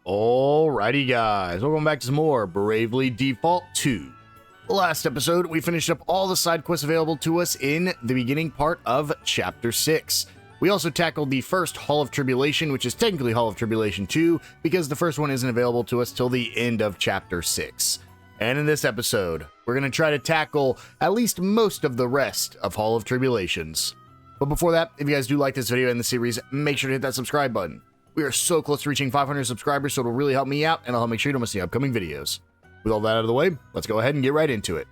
Alrighty guys, welcome back to some more Bravely Default 2. Last episode, we finished up all the side quests available to us in the beginning part of Chapter 6. We also tackled the first Hall of Tribulation, which is technically Hall of Tribulation 2, because the first one isn't available to us till the end of Chapter 6. And in this episode, we're going to try to tackle at least most of the rest of Hall of Tribulations. But before that, if you guys do like this video and the series, make sure to hit that subscribe button. We are so close to reaching 500 subscribers, so it'll really help me out, and I'll make sure you don't miss the upcoming videos. With all that out of the way, let's go ahead and get right into it.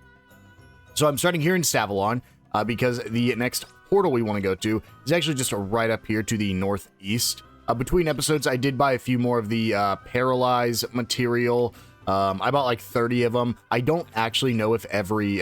So I'm starting here in Savillon, because the next portal we want to go to is actually just right up here to the northeast. Between episodes, I did buy a few more of the Paralyze material. I bought like 30 of them. I don't actually know if every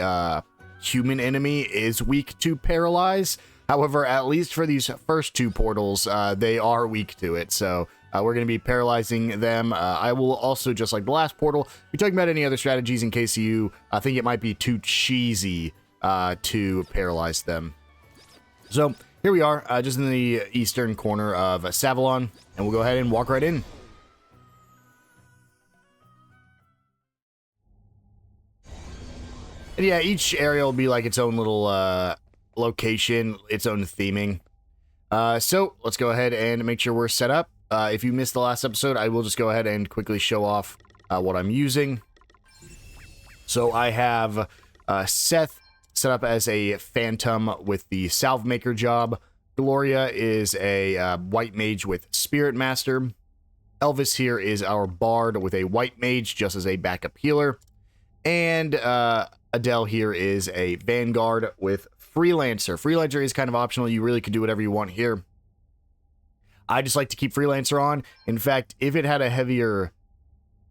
human enemy is weak to Paralyze. However, at least for these first two portals, they are weak to it, so we're going to be paralyzing them. I will also, just like the last portal, be talking about any other strategies in case you think it might be too cheesy to paralyze them. So, here we are, just in the eastern corner of Savillon, and we'll go ahead and walk right in. And yeah, each area will be like its own little location, its own theming. So let's go ahead and make sure we're set up. If you missed the last episode, I will just go ahead and quickly show off what I'm using. So I have Seth set up as a phantom with the salve maker job. Gloria is a white mage with spirit master. Elvis here is our bard with a white mage just as a backup healer. And Adelle here is a vanguard with Freelancer. Freelancer is kind of optional. You really could do whatever you want here. I just like to keep Freelancer on. In fact, if it had a heavier...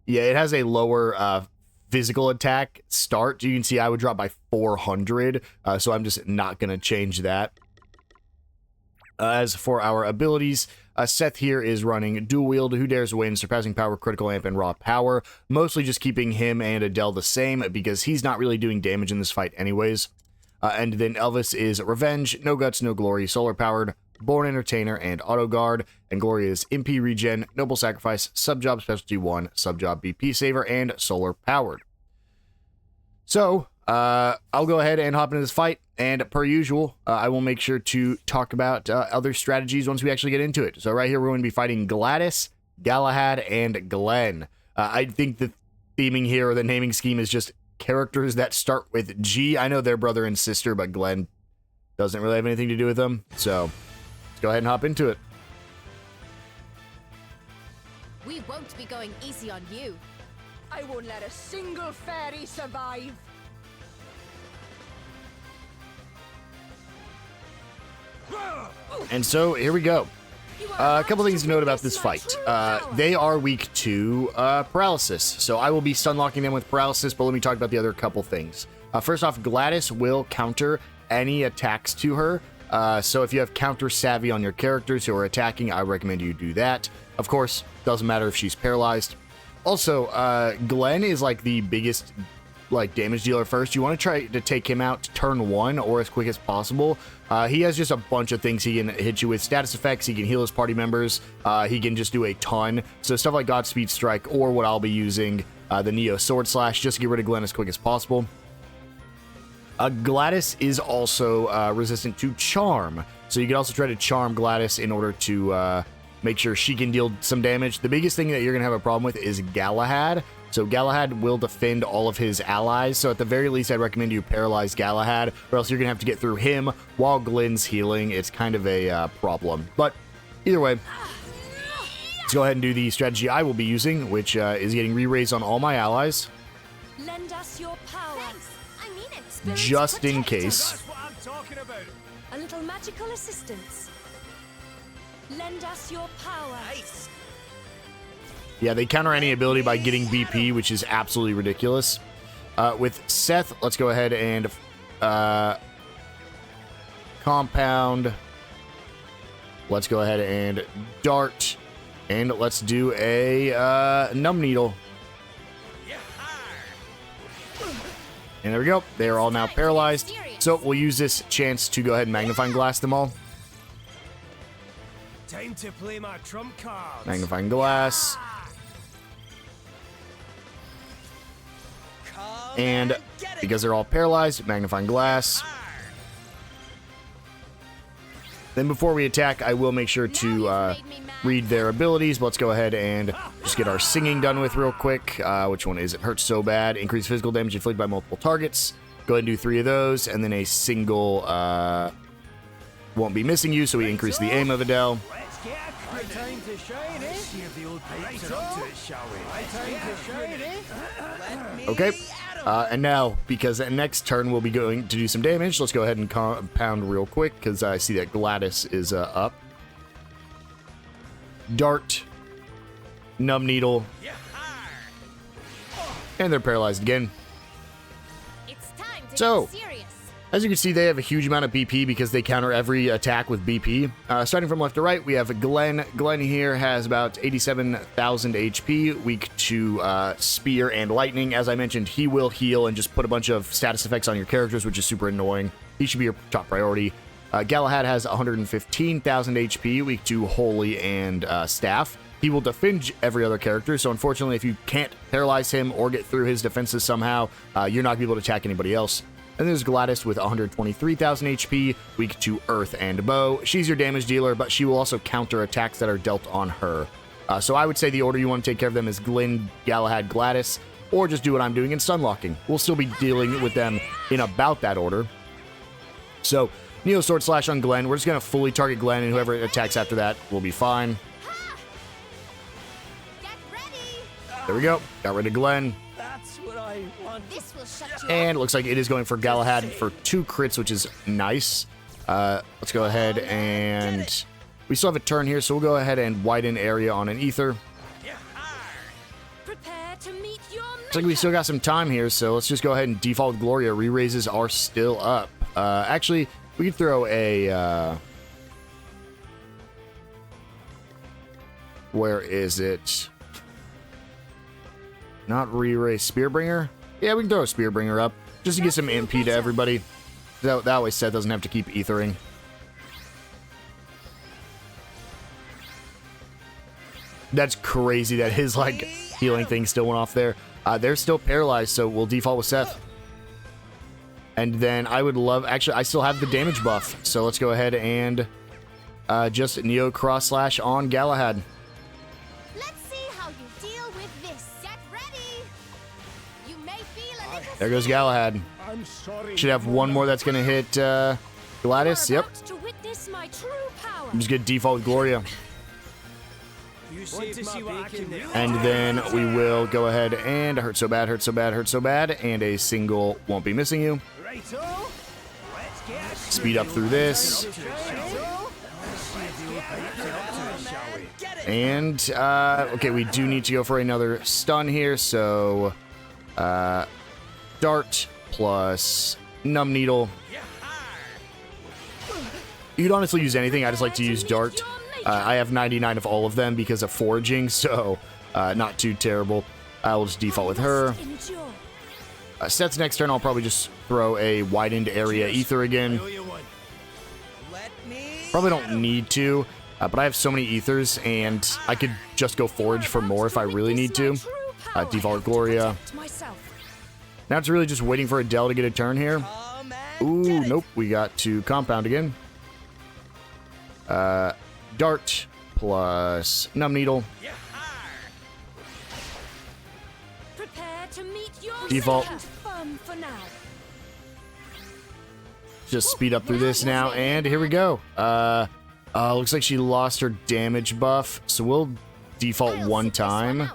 Yeah, it has a lower physical attack start. You can see I would drop by 400. So I'm just not going to change that. As for our abilities, Seth here is running Dual Wield, Who Dares Win, Surpassing Power, Critical Amp, and Raw Power. Mostly just keeping him and Adelle the same because he's not really doing damage in this fight anyways. And then Elvis is Revenge, No Guts, No Glory, Solar Powered, Born Entertainer, and Auto Guard. And Gloria is MP Regen, Noble Sacrifice, Subjob Specialty 1, Subjob BP Saver, and Solar Powered. So, I'll go ahead and hop into this fight. And per usual, I will make sure to talk about other strategies once we actually get into it. So right here, we're going to be fighting Gladys, Galahad, and Glenn. I think the theming here, or the naming scheme, is just characters that start with G. I know they're brother and sister, but Glenn doesn't really have anything to do with them. So let's go ahead and hop into it. We won't be going easy on you. I won't let a single fairy survive. And so here we go. A couple things to note about this fight. They are weak to paralysis, so I will be stun locking them with paralysis, but let me talk about the other couple things. First off, Gladys will counter any attacks to her, so if you have counter savvy on your characters who are attacking, I recommend you do that. Of course, doesn't matter if she's paralyzed. Also, Glenn is like the biggest damage dealer first. You want to try to take him out turn 1 or as quick as possible. He has just a bunch of things he can hit you with. Status effects, he can heal his party members, he can just do a ton. So stuff like Godspeed Strike, or what I'll be using, the Neo Sword Slash, just to get rid of Glenn as quick as possible. Gladys is also resistant to Charm. So you can also try to charm Gladys in order to make sure she can deal some damage. The biggest thing that you're going to have a problem with is Galahad. So Galahad will defend all of his allies, so at the very least I'd recommend you paralyze Galahad, or else you're going to have to get through him while Glenn's healing. It's kind of a problem. But either way, let's go ahead and do the strategy I will be using, which is getting re-raised on all my allies. Lend us your power. I mean it. Spirits Just in protect case. us. That's what I'm talking about. A little magical assistance. Lend us your power. Nice. Yeah, they counter any ability by getting BP, which is absolutely ridiculous. With Seth, let's go ahead and compound. Let's go ahead and dart. And let's do a numb needle. And there we go. They are all now paralyzed. So we'll use this chance to go ahead and magnifying glass them all. Time to play my trump cards. Magnifying glass. And because they're all paralyzed, magnifying glass. Then before we attack, I will make sure to read their abilities. But let's go ahead and just get our singing done with real quick. Which one is it? Hurts so bad. Increase physical damage inflicted by multiple targets. Go ahead and do 3 of those. And then a single won't be missing you, so we increase the aim of Adelle. Okay. And now, because next turn we'll be going to do some damage, let's go ahead and compound real quick, because I see that Gladys is up. Dart, Numb Needle, and they're paralyzed again. It's time to So, get serious. as you can see, they have a huge amount of BP because they counter every attack with BP. Starting from left to right, we have Glenn. Glenn here has about 87,000 HP, weak to Spear and Lightning. As I mentioned, he will heal and just put a bunch of status effects on your characters, which is super annoying. He should be your top priority. Galahad has 115,000 HP, weak to Holy and Staff. He will defend every other character, so unfortunately, if you can't paralyze him or get through his defenses somehow, you're not going to be able to attack anybody else. And there's Gladys with 123,000 HP, weak to Earth and Bow. She's your damage dealer, but she will also counter attacks that are dealt on her. So I would say the order you want to take care of them is Glenn, Galahad, Gladys, or just do what I'm doing in Stunlocking. We'll still be dealing with them in about that order. So, Neo Sword Slash on Glenn. We're just going to fully target Glenn, and whoever attacks after that will be fine. Get ready. There we go. Got rid of Glenn. This will shut you And it looks like it is going for Galahad for 2 crits, which is nice. Let's go ahead and... We still have a turn here, so we'll go ahead and widen area on an Ether. Prepare to meet your Looks like we still got some time here, so let's just go ahead and default Gloria. Re-raises are still up. Actually, we could throw a... Where is it? Not re-raise Spearbringer? Yeah, we can throw a Spearbringer up, just to get some MP to everybody. That way Seth doesn't have to keep ethering. That's crazy that his, like, healing thing still went off there. They're still paralyzed, so we'll default with Seth. And then I would love... Actually, I still have the damage buff, so let's go ahead and just Neo Cross Slash on Galahad. Let's see how you deal with this. Get ready. You may feel a little There goes Galahad. Should have one more that's going to hit Gladys. Yep. about to witness my true power. I'm just going to default with Gloria. And then we will go ahead and hurt so bad, hurt so bad, hurt so bad, and a single won't be missing you. Speed up through this. And, okay, we do need to go for another stun here, so, Dart plus Numb Needle. You could honestly use anything, I just like to use Dart. I have 99 of all of them because of foraging, so not too terrible. I will just default with her. Seth's next turn, I'll probably just throw a widened area Ether again. Probably don't need to, but I have so many Ethers, and I could just go forage for more if I really need to. Default Gloria. Now it's really just waiting for Adelle to get a turn here. Ooh, nope, we got to compound again. Dart plus Numb Needle. Prepare to meet your Default. fun for now. Just speed up through this now, and here we go. Looks like she lost her damage buff, so we'll default one time.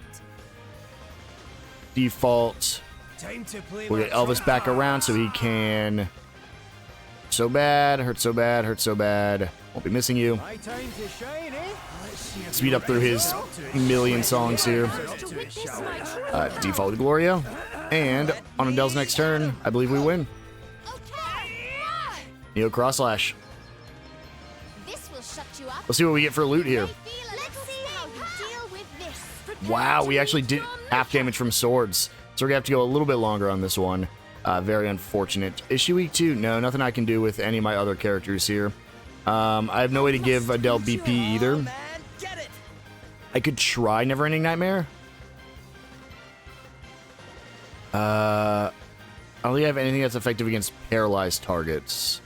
Default. We'll get Elvis back around so he can... So bad, hurt so bad, hurt so bad. Won't be missing you. Speed up through his million songs here. Default Gloria. And on Adelle's next turn, I believe we win. Neo Cross Slash. Let's see what we get for loot here. Wow, we actually did half damage from swords. So we're going to have to go a little bit longer on this one. Very unfortunate. Is she weak too? No, nothing I can do with any of my other characters here. I have no way to give Adelle BP either. I could try Never Ending Nightmare. don't think I have anything that's effective against paralyzed targets.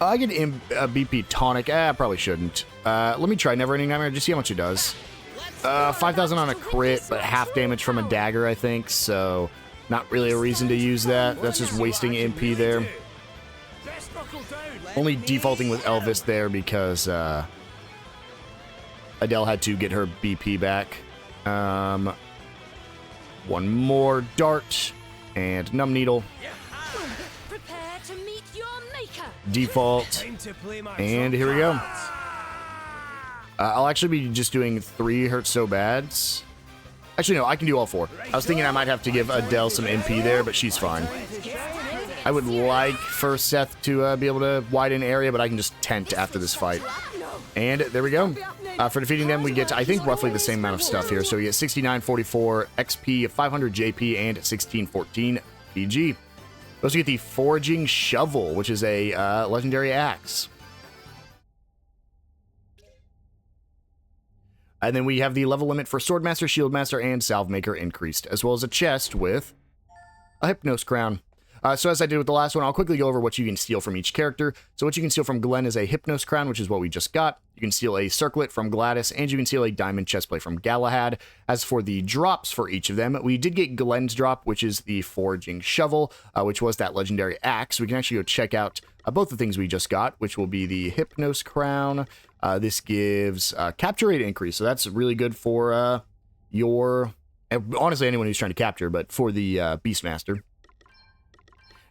I get BP tonic. I probably shouldn't. Let me try Never Ending Nightmare. Just see how much it does. 5,000 on a crit, but half damage from a dagger, I think. So, not really a reason to use that. That's just wasting MP there. Only defaulting with Elvis there because Adelle had to get her BP back. One more dart and numb needle. Prepare to meet your maker. Default. And here we go. I'll actually be just doing 3 hurt so bads. Actually, no, I can do all 4. I was thinking I might have to give Adelle some MP there, but she's fine. I would like for Seth to be able to widen area, but I can just tent after this fight. And there we go. For defeating them, we get, I think, roughly the same amount of stuff here. So we get 6944 XP, 500 JP, and 1614 PG. We also get the Foraging Shovel, which is a legendary axe. And then we have the level limit for Swordmaster, Shieldmaster, and Salvemaker increased, as well as a chest with a Hypnos Crown. So as I did with the last one, I'll quickly go over what you can steal from each character. So what you can steal from Glenn is a Hypnos Crown, which is what we just got. You can steal a Circlet from Gladys, and you can steal a Diamond Chestplate from Galahad. As for the drops for each of them, we did get Glenn's drop, which is the Foraging Shovel, which was that legendary axe. We can actually go check out both the things we just got, which will be the Hypnos Crown. This gives capture rate increase, so that's really good for honestly, anyone who's trying to capture, but for the Beastmaster.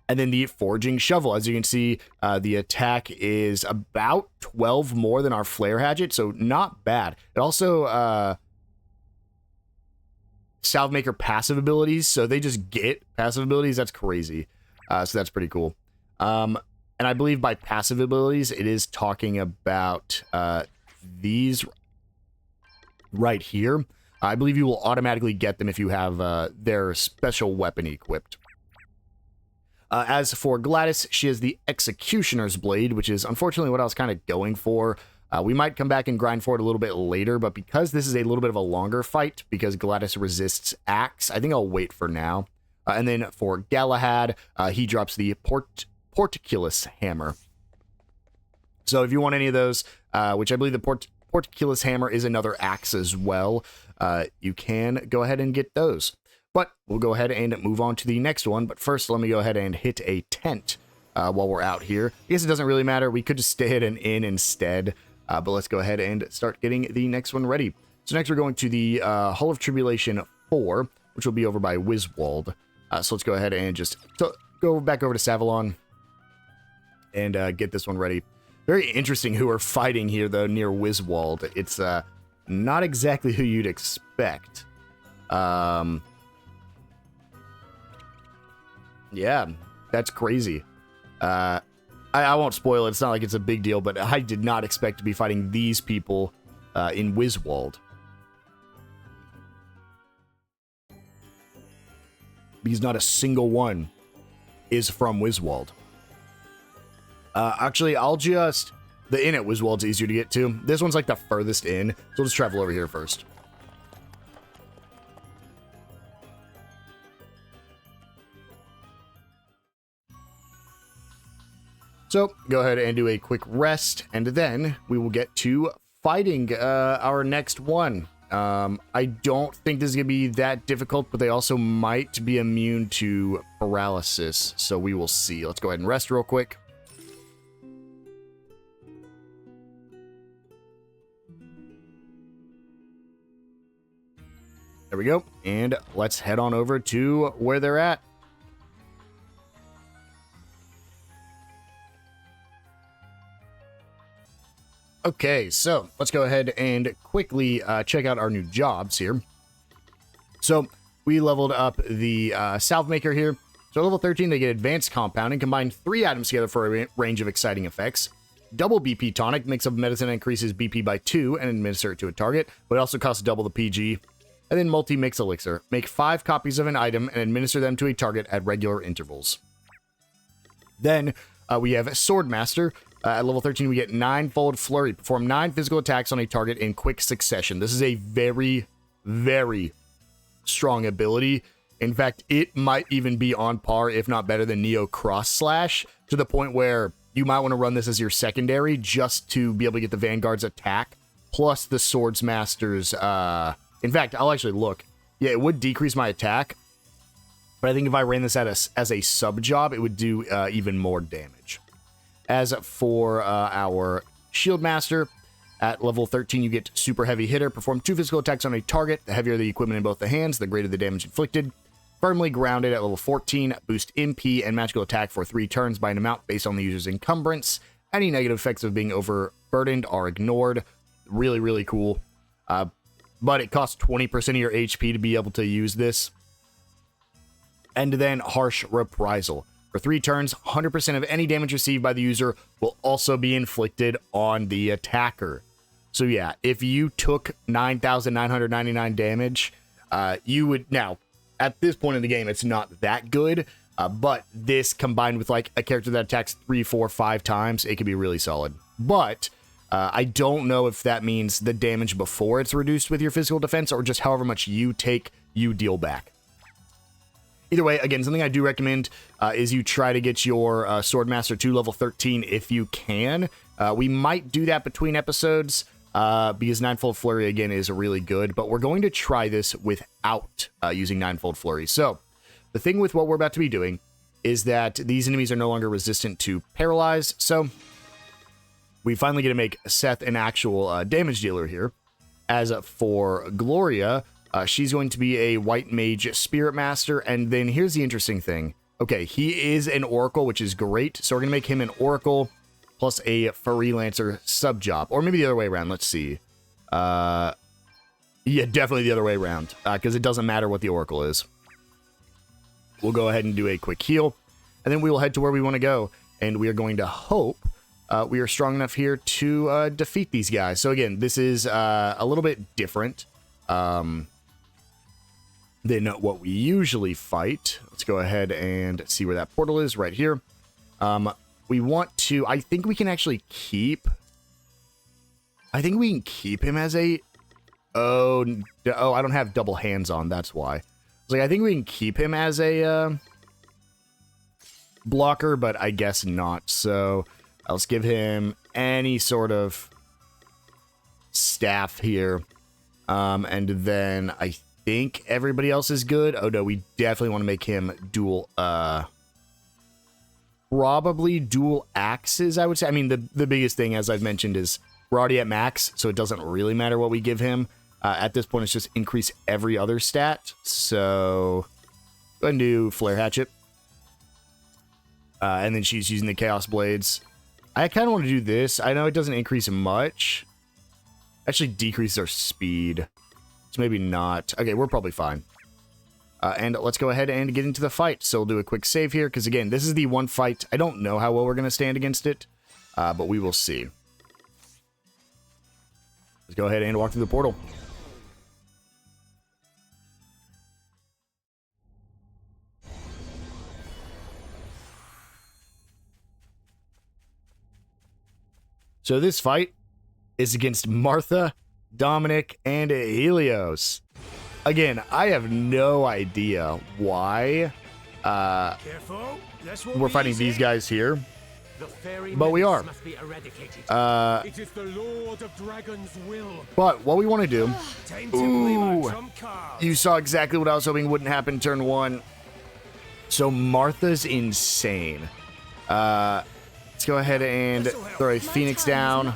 And then the Foraging Shovel, as you can see, the attack is about 12 more than our Flare Hatchet, so not bad. It also Salvemaker passive abilities, so they just get passive abilities. That's crazy. So that's pretty cool. And I believe by passive abilities, it is talking about these right here. I believe you will automatically get them if you have their special weapon equipped. As for Gladys, she has the Executioner's Blade, which is unfortunately what I was kind of going for. We might come back and grind for it a little bit later, but because this is a little bit of a longer fight, because Gladys resists Axe, I think I'll wait for now. And then for Galahad, he drops the Porticulus Hammer. So if you want any of those, which I believe the Porticulus Hammer is another axe as well, you can go ahead and get those. But we'll go ahead and move on to the next one. But first, let me go ahead and hit a tent while we're out here. I guess it doesn't really matter. We could just stay at an inn instead. But let's go ahead and start getting the next one ready. So next we're going to the Hull of Tribulation 4, which will be over by Wiswald. So let's go ahead and just go back over to Savalon and get this one ready. Very interesting who are fighting here, though, near Wiswald. It's not exactly who you'd expect. Yeah, that's crazy. I won't spoil it. It's not like it's a big deal, but I did not expect to be fighting these people in Wiswald. Because not a single one is from Wiswald. Actually, the inn at Wiswald's easier to get to. This one's like the furthest inn, so we'll just travel over here first. So, go ahead and do a quick rest, and then we will get to fighting our next one. I don't think this is going to be that difficult, but they also might be immune to paralysis, so we will see. Let's go ahead and rest real quick. There we go, and let's head on over to where they're at. Okay, so let's go ahead and quickly check out our new jobs here. So we leveled up the Salvemaker here. So level 13, they get Advanced Compounding, combine 3 items together for a range of exciting effects. Double BP Tonic, mix up medicine that increases BP by 2 and administer it to a target, but it also costs double the PG. And then Multi-Mix Elixir, make 5 copies of an item and administer them to a target at regular intervals. Then we have Swordmaster. At level 13, we get 9-fold Flurry. Perform 9 physical attacks on a target in quick succession. This is a very, very strong ability. In fact, it might even be on par, if not better than Neo Cross Slash, to the point where you might want to run this as your secondary just to be able to get the Vanguard's attack, plus the Swords Master's, in fact, I'll actually look. Yeah, it would decrease my attack, but I think if I ran this as a sub-job, it would do even more damage. As for our Shield Master, at level 13, you get Super Heavy Hitter. Perform 2 physical attacks on a target. The heavier the equipment in both the hands, the greater the damage inflicted. Firmly Grounded at level 14. Boost MP and magical attack for 3 turns by an amount based on the user's encumbrance. Any negative effects of being overburdened are ignored. Really, really cool. But it costs 20% of your HP to be able to use this. And then Harsh Reprisal. For 3 turns, 100% of any damage received by the user will also be inflicted on the attacker. So yeah, if you took 9,999 damage, you would... Now, at this point in the game, it's not that good, but this combined with like a character that attacks 3, 4, 5 times, it could be really solid. But I don't know if that means the damage before it's reduced with your physical defense or just however much you take, you deal back. Either way, again, something I do recommend is you try to get your Swordmaster to level 13 if you can. We might do that between episodes because Ninefold Flurry, again, is really good. But we're going to try this without using Ninefold Flurry. So the thing with what we're about to be doing is that these enemies are no longer resistant to Paralyze. So we finally get to make Seth an actual damage dealer here. As for Gloria... she's going to be a White Mage Spirit Master, and then here's the interesting thing. Okay, he is an Oracle, which is great, so we're going to make him an Oracle plus a Freelancer sub-job, or maybe the other way around, let's see. Yeah, definitely the other way around, because it doesn't matter what the Oracle is. We'll go ahead and do a quick heal, and then we will head to where we want to go, and we are going to hope we are strong enough here to defeat these guys. So again, this is a little bit different. Than what we usually fight. Let's go ahead and see where that portal is right here. We want to... I think we can actually keep... I think we can keep him as a... Oh, I don't have double hands on. That's why. I think we can keep him as a blocker, but I guess not. So let's give him any sort of staff here. And then I think everybody else is good. Oh no, we definitely want to make him dual, probably dual axes, I would say. I mean, the biggest thing, as I've mentioned, is we're already at max, so it doesn't really matter what we give him. At this point, it's just increase every other stat. So, go ahead and do Flare Hatchet. And then she's using the Chaos Blades. I kind of want to do this. I know it doesn't increase much. Actually decreases our speed. So maybe not. Okay, we're probably fine. And let's go ahead and get into the fight. So we'll do a quick save here, because again, this is the one fight. I don't know how well we're going to stand against it, but we will see. Let's go ahead and walk through the portal. So this fight is against Martha, Dominic, and Helios. Again, I have no idea why we're fighting these guys here, but we are. It is the Lord of Dragons' will. But what we want to do... Ooh, you saw exactly what I was hoping wouldn't happen turn 1. So Martha's insane. Let's go ahead and throw a Phoenix down.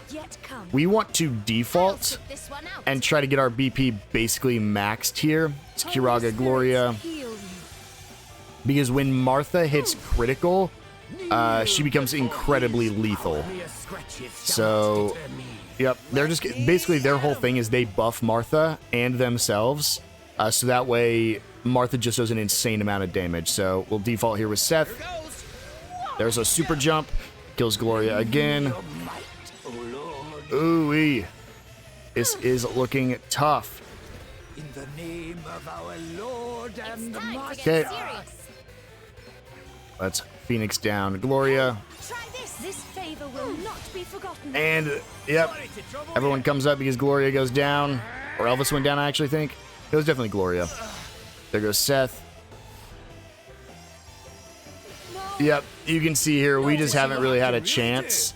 We want to default and try to get our BP basically maxed here. It's Kiraga Gloria. Because when Martha hits critical, she becomes incredibly lethal. So, yep, they're just basically their whole thing is they buff Martha and themselves. So that way Martha just does an insane amount of damage. So we'll default here with Seth. There's a super jump. Kills Gloria again. Ooh-wee. This is looking tough. In the name of our Lord and Okay. Let's Phoenix down Gloria. Try this. This favor will not be forgotten. And, yep, everyone comes up because Gloria goes down. Or Elvis went down, I actually think. It was definitely Gloria. There goes Seth. Yep, you can see here, we just haven't really had a chance.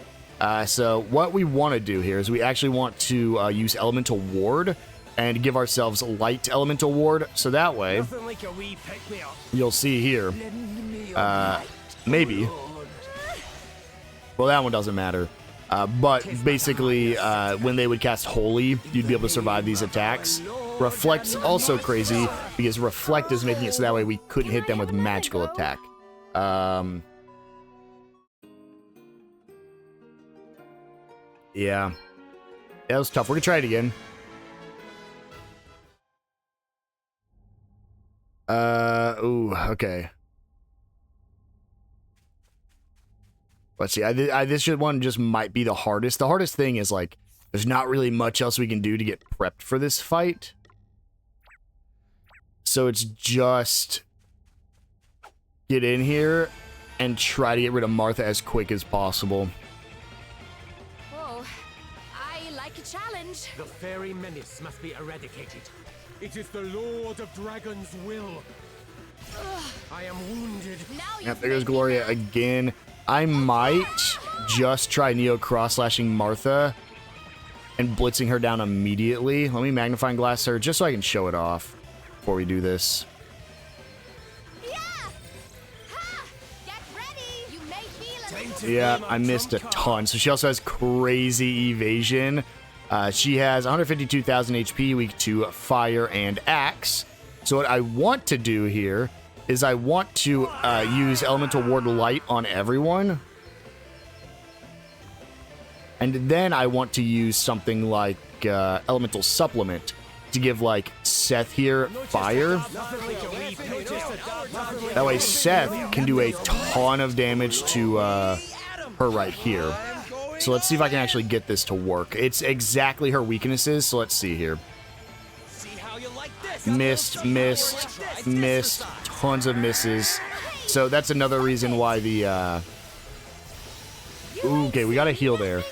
So what we want to do here is we actually want to use Elemental Ward and give ourselves Light Elemental Ward. So that way, you'll see here, maybe. Well, that one doesn't matter. But basically, when they would cast Holy, you'd be able to survive these attacks. Reflect's also crazy because Reflect is making it so that way we couldn't hit them with magical attack. Yeah. That was tough. We're gonna try it again. Ooh, okay. Let's see. This one just might be the hardest. The hardest thing is, like, there's not really much else we can do to get prepped for this fight. So it's just get in here and try to get rid of Martha as quick as possible. Oh, I like a challenge. The fairy menace must be eradicated. It is the Lord of Dragons' will. I am wounded. Yep, there goes Gloria again. I might just try Neo cross-slashing Martha and blitzing her down immediately. Let me magnifying glass her just so I can show it off before we do this. Yeah, I missed a ton. So she also has crazy evasion. She has 152,000 HP, weak to fire and axe. So what I want to do here is I want to use Elemental Ward Light on everyone. And then I want to use something like Elemental Supplement to give, like, Seth here fire. That way Seth can do a ton of damage to her right here. So let's see if I can actually get this to work. It's exactly her weaknesses, so let's see here. Missed, missed, missed, tons of misses. So that's another reason why the okay, we got a heal there.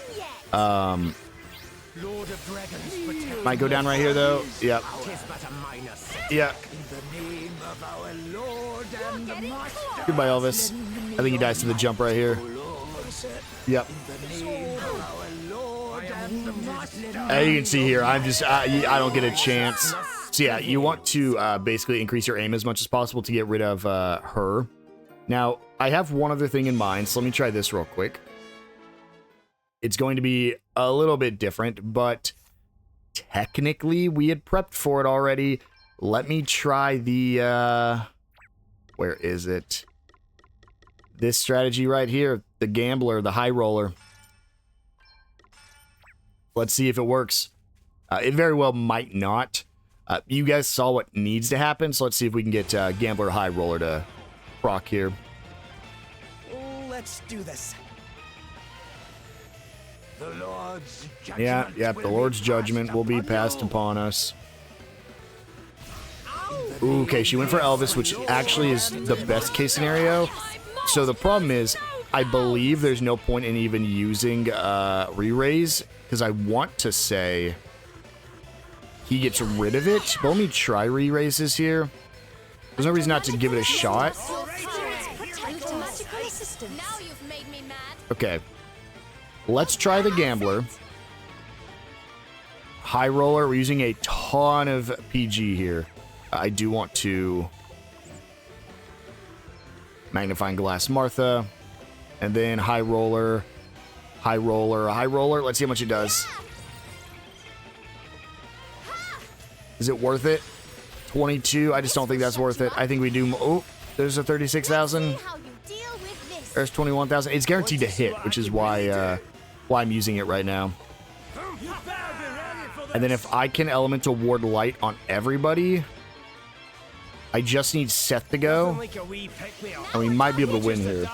Might go down right here though. Yep. Yeah. Goodbye, Elvis. I think he dies to the jump right here. Yep. As you can see here, I'm just I don't get a chance. So yeah, you want to basically increase your aim as much as possible to get rid of her. Now, I have one other thing in mind, so let me try this real quick. It's going to be a little bit different, but technically we had prepped for it already. Let me try the where is it? This strategy right here, the gambler, the high roller. Let's see if it works. It very well might not. You guys saw what needs to happen, so let's see if we can get gambler high roller to proc here. Let's do this. The Lord's judgment. Yeah, the Lord's judgment will be passed upon us. Ooh, okay, she went for Elvis, which actually is the best case scenario. So the problem is, I believe there's no point in even using re-raise, because I want to say he gets rid of it. But let me try re-raises here. There's no reason not to give it a shot. Okay. Let's try the gambler. High roller, we're using a ton of PG here. I do want to magnifying glass Martha. And then high roller, high roller, high roller. Let's see how much it does. Is it worth it? 22. I just don't think that's worth it. I think we do. Oh, there's a 36,000. There's 21,000. It's guaranteed to hit, which is why I'm using it right now. And then if I can Elemental Ward Light on everybody, I just need Seth to go, and we might be able to win here.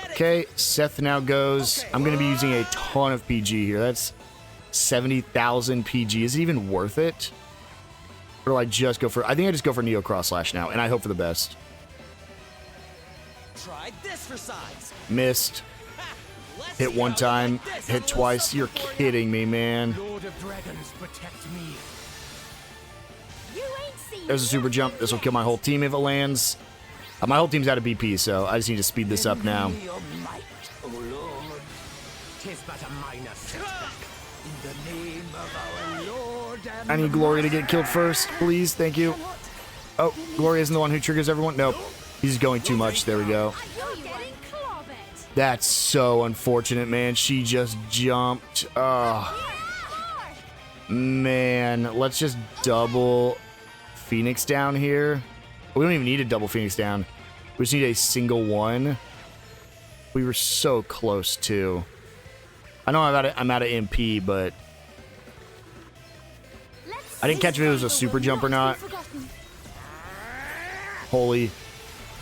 Okay, Seth now goes. I'm going to be using a ton of PG here. That's 70,000 PG. Is it even worth it? Or do I just go for... I think I just go for Neo Cross Slash now, and I hope for the best. Try this for size. Missed. Hit one time, hit twice. You're kidding me, man. Lord of Dragons, protect me. You ain't seen There's a super jump. This will kill my whole team if it lands. My whole team's out of BP, so I just need to speed this up now. Your might, O Lord. 'Tis but a minor setback. In the name of our Lord and I need Gloria to get killed first, please. Thank you. Oh, Gloria isn't the one who triggers everyone? Nope. He's going too much. There we go. You're getting clobbered. That's so unfortunate, man. She just jumped. Oh, man. Let's just double Phoenix down here. We don't even need a double Phoenix down. We just need a single one. We were so close, too. I know I'm out of MP, but I didn't catch if it was a super jump or not. Holy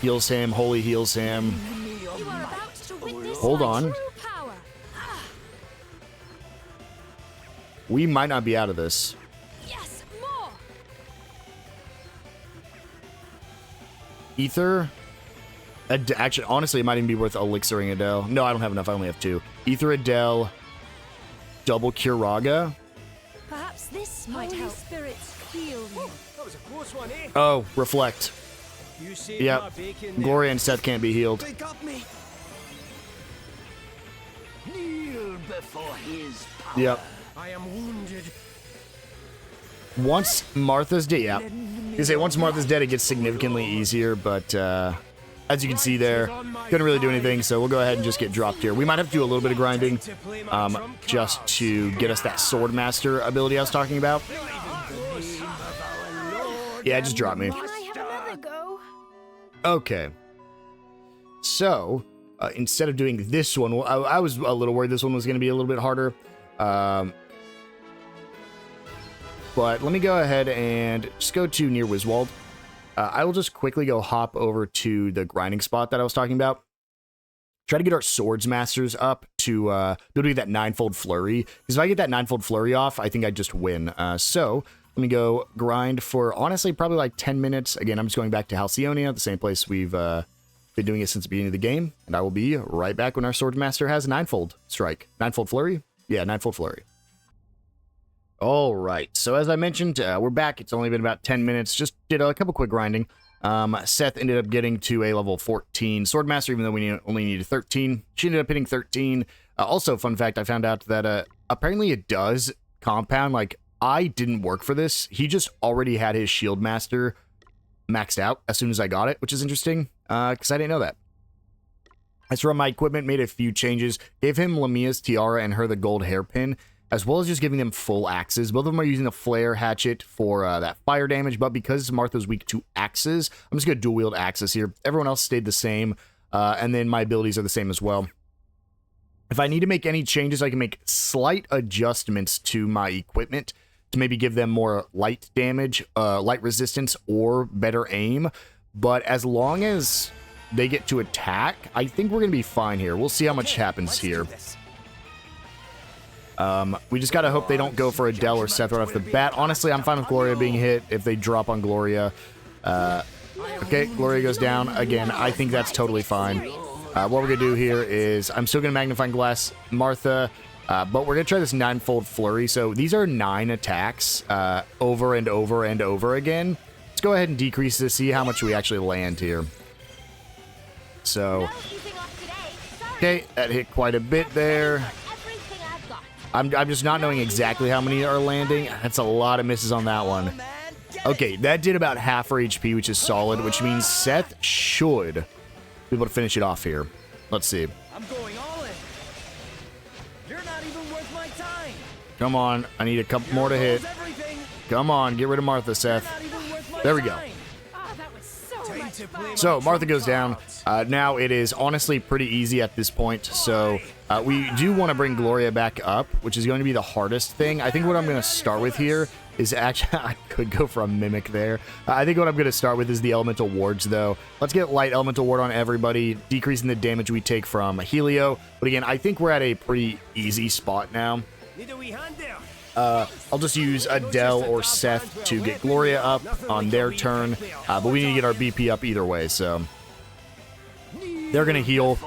heals him. Holy heals him. You are about to witness Hold my on. true power. We might not be out of this. Yes, more. Ether. Actually, honestly, it might even be worth elixiring Adelle. No, I don't have enough. I only have 2. Ether Adelle. Double Curaga. Perhaps this might help. Spirits heal you. That was a close one, eh? Oh, reflect. You saved Yep. my bacon there. Gloria and Seth can't be healed. They got me. Kneel before his power. Yep. I am wounded. Once Martha's dead, yeah. You say once Martha's dead, it gets significantly easier, but as you can see there, couldn't really do anything, so we'll go ahead and just get dropped here. We might have to do a little bit of grinding, just to get us that Sword Master ability I was talking about. Yeah, just drop me. Can I have another go? Okay. So, instead of doing this one, I was a little worried this one was going to be a little bit harder. But let me go ahead and just go to near Wiswald. I will just quickly go hop over to the grinding spot that I was talking about. Try to get our Swords Masters up to do that 9-fold flurry. Because if I get that 9-fold flurry off, I think I just win. So let me go grind for, honestly, probably like 10 minutes. Again, I'm just going back to Halcyonia, the same place we've been doing it since the beginning of the game. And I will be right back when our Swords Master has a 9-fold strike. 9-fold flurry? Yeah, 9-fold flurry. All right, so as I mentioned, we're back. It's only been about 10 minutes. Just did a couple quick grinding. Seth ended up getting to a level 14 Swordmaster, even though we only needed 13. She ended up hitting 13. Also, fun fact, I found out that apparently it does compound. Like, I didn't work for this. He just already had his Shield Master maxed out as soon as I got it, which is interesting, because I didn't know that. As for my equipment, made a few changes. Gave him Lamia's tiara and her the gold hairpin, as well as just giving them full axes. Both of them are using the flare hatchet for that fire damage, but because Martha's weak to axes, I'm just going to dual wield axes here. Everyone else stayed the same, and then my abilities are the same as well. If I need to make any changes, I can make slight adjustments to my equipment to maybe give them more light damage, light resistance, or better aim. But as long as they get to attack, I think we're going to be fine here. We'll see how much happens here. We just gotta hope they don't go for Adelle or Seth right off the bat. Honestly, I'm fine with Gloria being hit if they drop on Gloria. Okay, Gloria goes down. Again, I think that's totally fine. What we're gonna do here is, I'm still gonna Magnifying Glass Martha, but we're gonna try this 9-fold flurry. So these are 9 attacks over and over and over again. Let's go ahead and decrease this, see how much we actually land here. So, okay, that hit quite a bit there. I'm just not knowing exactly how many are landing. That's a lot of misses on that one. Okay, that did about half her HP, which is solid, which means Seth should be able to finish it off here. Let's see. I'm going all in. You're not even worth my time. Come on, I need a couple more to hit. Come on, get rid of Martha, Seth. There we go. Ah, that was so much fun. So Martha goes down. Now it is honestly pretty easy at this point. So we do want to bring Gloria back up, which is going to be the hardest thing. I think what I'm going to start with here is actually, I could go for a Mimic there. I think what I'm going to start with is the Elemental Wards, though. Let's get Light Elemental Ward on everybody, decreasing the damage we take from Helio. But again, I think we're at a pretty easy spot now. I'll just use Adelle or Seth to get Gloria up on their turn, but we need to get our BP up either way, so they're going to heal.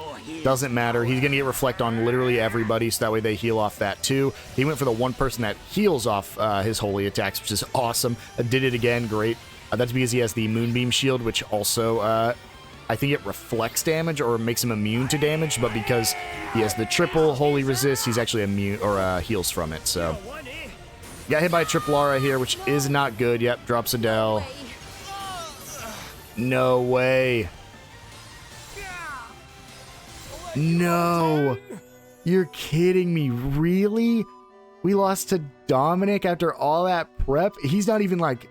Doesn't matter. He's going to get reflect on literally everybody, so that way they heal off that too. He went for the one person that heals off his holy attacks, which is awesome. Did it again. Great. That's because he has the Moonbeam Shield, which also, I think it reflects damage or makes him immune to damage, but because he has the triple holy resist, he's actually immune or heals from it, so. Got hit by a triple aura here, which is not good. Yep, drops Adelle. No way. No. You're kidding me. Really? We lost to Dominic after all that prep? He's not even like...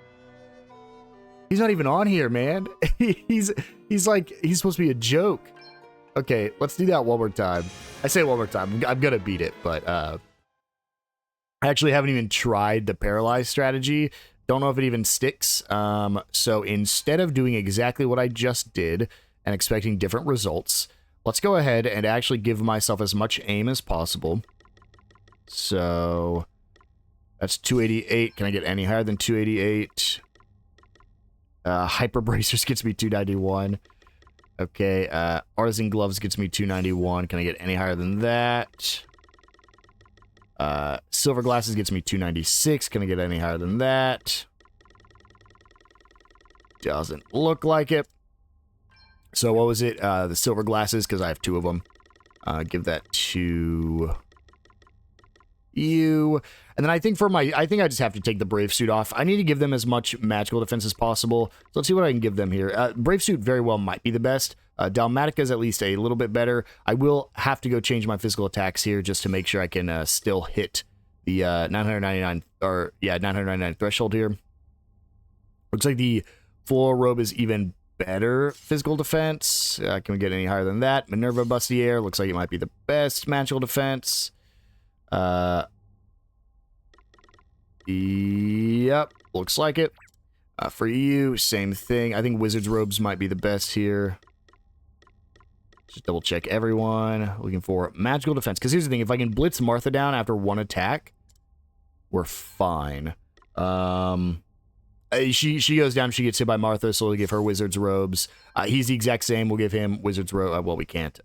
He's not even on here, man. He's like... He's supposed to be a joke. Okay, let's do that one more time. I say one more time. I'm gonna beat it, but... I actually haven't even tried the paralyzed strategy. Don't know if it even sticks. So instead of doing exactly what I just did and expecting different results, let's go ahead and actually give myself as much aim as possible. So that's 288. Can I get any higher than 288? Hyper Bracers gets me 291. Okay, Artisan Gloves gets me 291. Can I get any higher than that? Silver Glasses gets me 296. Can I get any higher than that? Doesn't look like it. So what was it? The Silver Glasses, because I have 2 of them. Give that to you. And then I think for my... I think I just have to take the Brave Suit off. I need to give them as much magical defense as possible. So let's see what I can give them here. Brave Suit very well might be the best. Dalmatica is at least a little bit better. I will have to go change my physical attacks here just to make sure I can still hit the 999 or 999 threshold here. Looks like the Floral Robe is even better physical defense. Can we get any higher than that? Minerva Bustier looks like it might be the best magical defense. Yep, looks like it. For you, same thing. I think Wizard's Robes might be the best here. Just double check everyone. Looking for magical defense. Because here's the thing, if I can blitz Martha down after one attack, we're fine. She goes down, she gets hit by Martha, so we'll give her Wizard's Robes. He's the exact same, we'll give him Wizard's Robe. Well, we can't.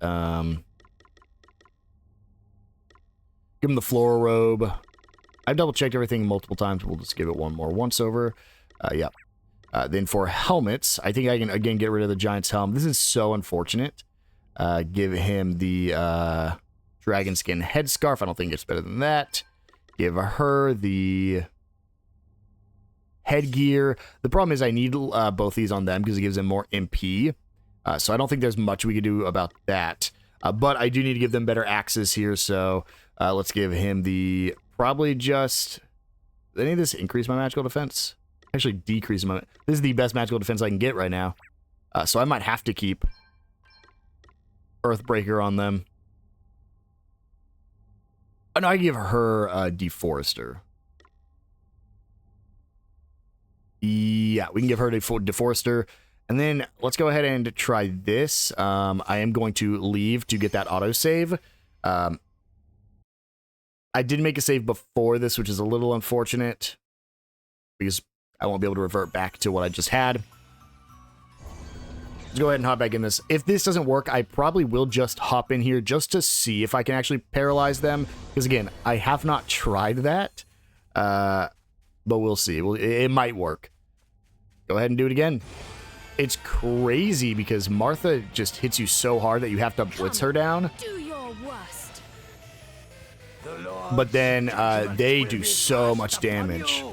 Give him the Floral Robe. I've double checked everything multiple times. We'll just give it one more once over. Yep. Then for helmets, I think I can again get rid of the Giant's Helm. This is so unfortunate. Give him the Dragon Skin Headscarf. I don't think it's better than that. Give her the headgear. The problem is I need both these on them because it gives them more MP. So I don't think there's much we could do about that. But I do need to give them better axes here. So let's give him the... Probably just... Does any of this increase my magical defense? Actually decrease my... This is the best magical defense I can get right now. So I might have to keep Earthbreaker on them. Oh, no, I give her Deforester. Yeah, we can give her Deforester. And then let's go ahead and try this. I am going to leave to get that autosave. I did make a save before this, which is a little unfortunate. Because I won't be able to revert back to what I just had. Let's go ahead and hop back in this. If this doesn't work, I probably will just hop in here just to see if I can actually paralyze them. Because again, I have not tried that. But we'll see. It might work. Go ahead and do it again. It's crazy because Martha just hits you so hard that you have to blitz her down. Do your worst. But then they do so much damage.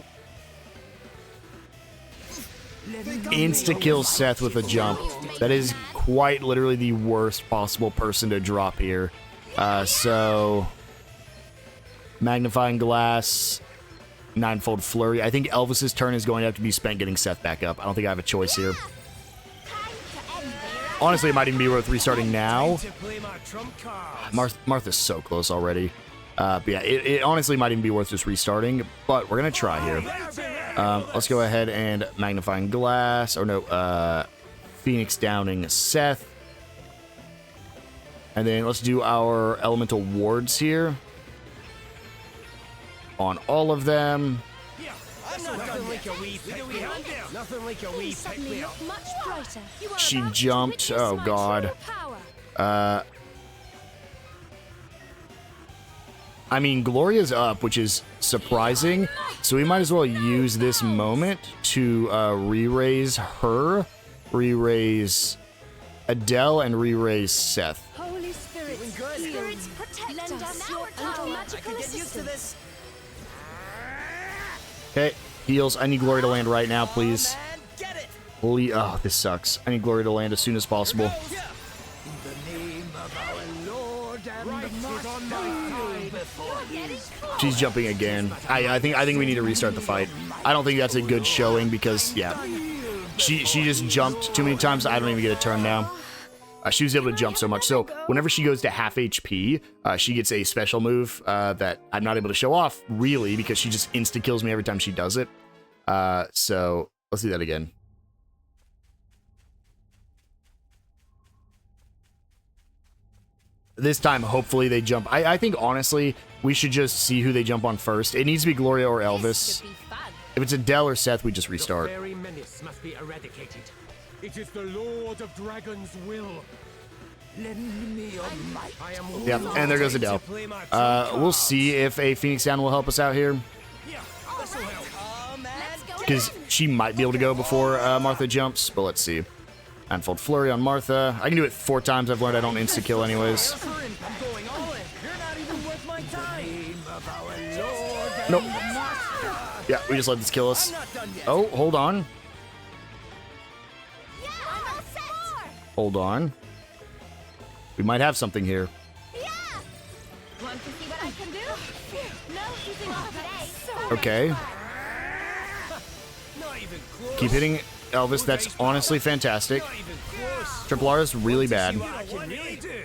Insta-kill Seth with a jump. That is quite literally the worst possible person to drop here. So, Magnifying Glass, Ninefold Flurry. I think Elvis's turn is going to have to be spent getting Seth back up. I don't think I have a choice here. Honestly, it might even be worth restarting now. Martha's so close already. But yeah, it honestly might even be worth just restarting. But we're going to try here. Let's go ahead and Magnifying Glass. Or no, Phoenix Downing Seth. And then let's do our Elemental Wards here. On all of them. She jumped. Oh, God. I mean, Gloria's up, which is surprising. So we might as well use this moment to re-raise her, re-raise Adelle, and re-raise Seth. Holy Spirit, Spirits protect us. Now we're talking magical assistance. Okay, heals. I need Gloria to land right now, please. Man, get it. Oh, this sucks. I need Gloria to land as soon as possible. In the name of our Lord and Right is on my side. She's jumping again. I think we need to restart the fight. I don't think that's a good showing because, yeah, she just jumped too many times. I don't even get a turn now. She was able to jump so much. So whenever she goes to half HP, she gets a special move that I'm not able to show off, really, because she just insta-kills me every time she does it. So let's do that again. This time, hopefully, they jump. I think, honestly, we should just see who they jump on first. It needs to be Gloria or Elvis. If it's Adelle or Seth, we just restart. The very menace must be eradicated. It is the Lord of Dragon's will. Lend me your might. I am Yep, and there goes Adelle. We'll see if a Phoenix Down will help us out here. Because she might be able to go before Martha jumps, but let's see. Unfold Flurry on Martha. I can do it 4 times. I've learned I don't insta-kill anyways. I'm going all in. You're not even worth my time. Of our Lord and Nope. Master. Yeah, we just let this kill us. I'm not done yet. Oh, hold on. Yeah, I'm all set. Hold on. We might have something here. Yeah. Want to see what I can do? No easing off today. Okay. Not even close. Keep hitting Elvis. That's honestly fantastic. Not even close. Triple R is really bad. What I can really do.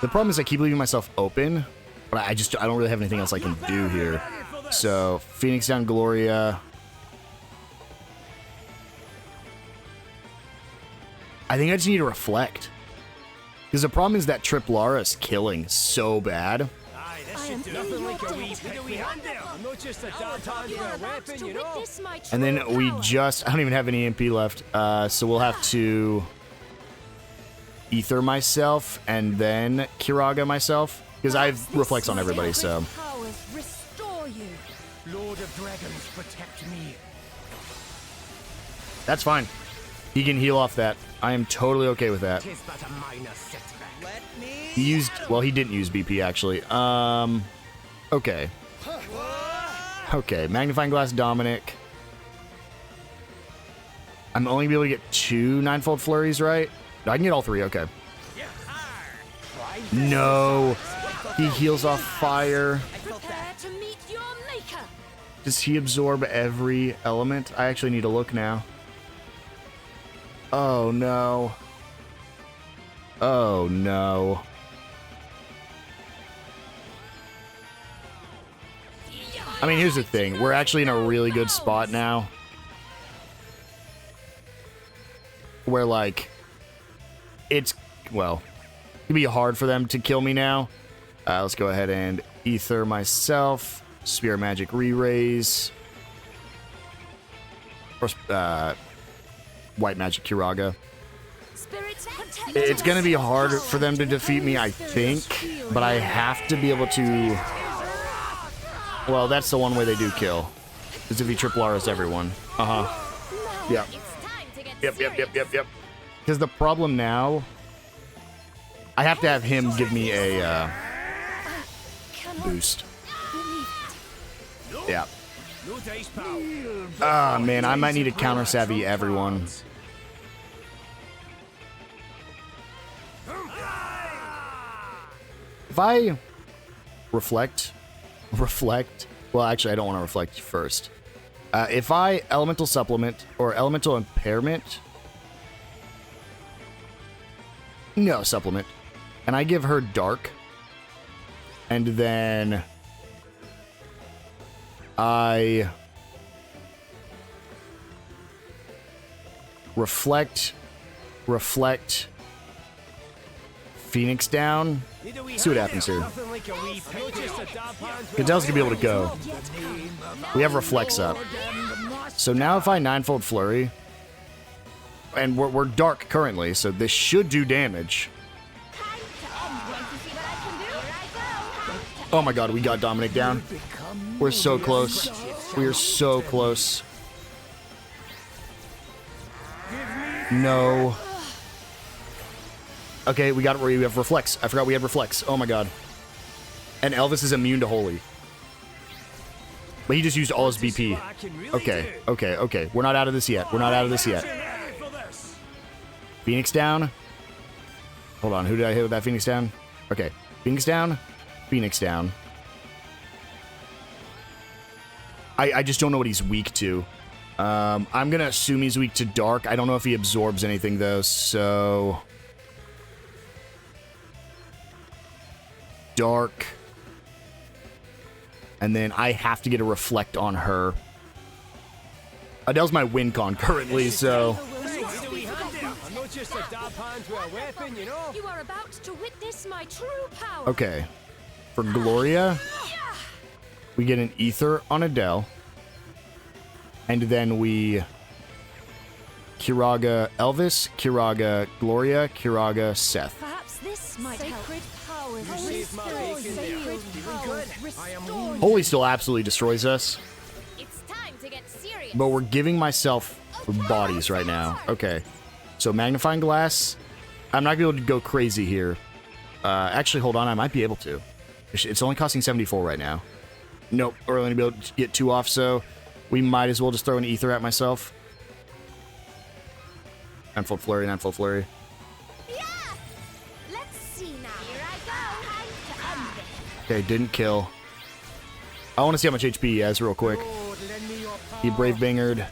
The problem is I keep leaving myself open, but I don't really have anything else I can do here. So, Phoenix Down Gloria. I think I just need to reflect. Because the problem is that Triple R is killing so bad. Aye, this should do. Nothing like a wee pick me hand there. I'm not just a dart hand with a weapon, you know. And then we just... I don't even have any MP left. So we'll have to... Ether myself and then Kiraga myself. Because I have reflects on everybody, so... powers restore you. Lord of Dragons, protect me. That's fine. He can heal off that. I am totally okay with that. Tis but a minor setback. Let me. He used... Well, he didn't use BP, actually. Okay. Okay, Magnifying Glass Dominic. I'm only going to be able to get 2 Ninefold Flurries, right? I can get all 3, okay. No. He heals off fire. Prepare to meet your maker. Does he absorb every element? I actually need to look now. Oh, no. Oh, no. I mean, here's the thing. We're actually in a really good spot now. Where, like, it's, well, it'd be hard for them to kill me now. Let's go ahead and Ether myself. Spear Magic Re-Raise. Or, White Magic Kiraga. Spirits protect It's going to be hard for them to defeat me, I think. But I have to be able to... Well, that's the one way they do kill. Is if he triple R's everyone. Uh-huh. Yeah. Yep. Because the problem now... I have to have him give me a boost. Yeah. Ah, man, I might need to counter savvy everyone. If I reflect, well, actually, I don't want to reflect first. If I elemental supplement or elemental impairment, no supplement, and I give her dark, and then I reflect, Phoenix down. See what happens here. Adelle's gonna be able to go. We have reflex up. So now if I ninefold flurry, and we're dark currently, so this should do damage. Oh my god, we got Dominic down. We're so close. We are so close. No. Okay, we have Reflex. I forgot we had Reflex. Oh my god. And Elvis is immune to Holy. But he just used all his BP. Okay, okay, okay. We're not out of this yet. We're not out of this yet. Phoenix down. Hold on, who did I hit with that Phoenix down? Okay, Phoenix down. Phoenix down. I just don't know what he's weak to. I'm going to assume he's weak to Dark. I don't know if he absorbs anything, though, so... Dark. And then I have to get a Reflect on her. Adelle's my win con currently, so... You are about to witness my true power. Okay. For Gloria, we get an Ether on Adelle. And then we... Kiraga Elvis, Kiraga Gloria, Kiraga Seth. Perhaps this might Sacred power. Holy still absolutely destroys us. It's time to get serious. But we're giving myself bodies right now. Okay. So Magnifying Glass. I'm not going to be able to go crazy here. Actually, hold on. I might be able to. It's only costing 74 right now. Nope. We're only going to be able to get 2 off, so we might as well just throw an Ether at myself. Ninefold Flurry, Ninefold Flurry. Yeah! Let's see now. Here I go. Okay, didn't kill. I want to see how much HP he has real quick. He Brave Bringered.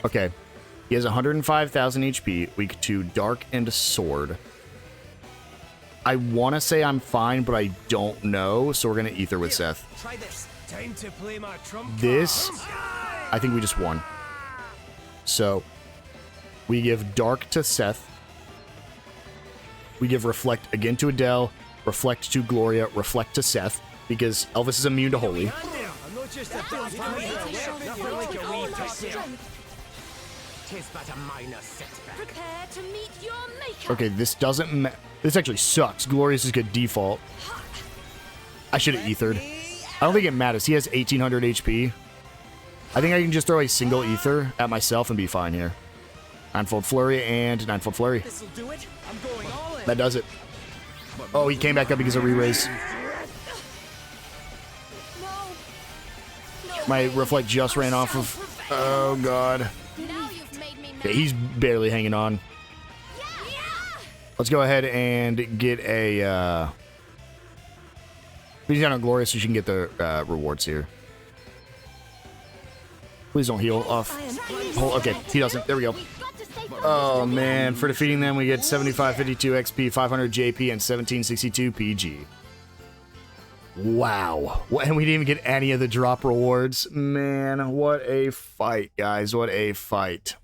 Okay. He has 105,000 HP, weak to Dark and Sword. I want to say I'm fine, but I don't know, so we're going to Ether with Seth. Try this. Time to play my trump This, I think we just won. So, we give Dark to Seth. We give Reflect again to Adelle, Reflect to Gloria, Reflect to Seth, because Elvis is immune to Holy. I'm not just a nothing like a wee Tis but a minor setback. Prepare to meet your maker. Okay, this doesn't this actually sucks. Glorious is good default. I should have ethered. I don't think it matters. He has 1800 HP. I think I can just throw a single ether at myself and be fine here. Ninefold Flurry and Ninefold Flurry. This'll do it. I'm going all in. That does it. Oh, he came back up because of re-raise. My Reflect just ran off of... Oh, God. Now you've made me Okay, he's barely hanging on. Let's go ahead and get a... He's down on Gloria so she can get the rewards here. Please don't heal off. Okay, he doesn't. There we go. Oh, man. For defeating them, we get 7552 XP, 500 JP, and 1762 PG. Wow. And we didn't even get any of the drop rewards. Man, what a fight, guys. What a fight.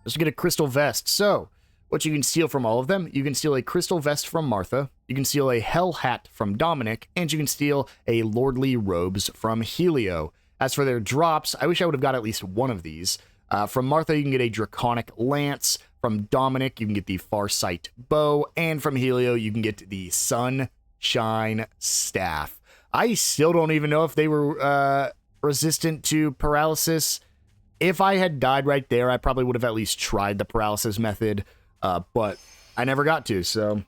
Let's get a crystal vest. So, what you can steal from all of them, you can steal a crystal vest from Martha, you can steal a hell hat from Dominic, and you can steal a lordly robes from Helio. As for their drops, I wish I would have got at least one of these. From Martha, you can get a draconic lance. From Dominic, you can get the Farsight bow. And from Helio, you can get the Sunshine staff. I still don't even know if they were resistant to paralysis. If I had died right there, I probably would have at least tried the paralysis method. But I never got to, so...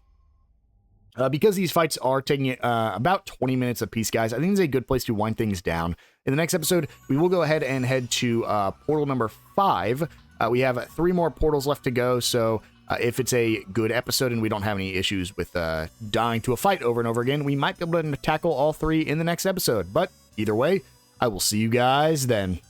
because these fights are taking about 20 minutes apiece, guys, I think it's a good place to wind things down. In the next episode, we will go ahead and head to portal number 5. We have 3 more portals left to go, so if it's a good episode and we don't have any issues with dying to a fight over and over again, we might be able to tackle all 3 in the next episode. But either way, I will see you guys then.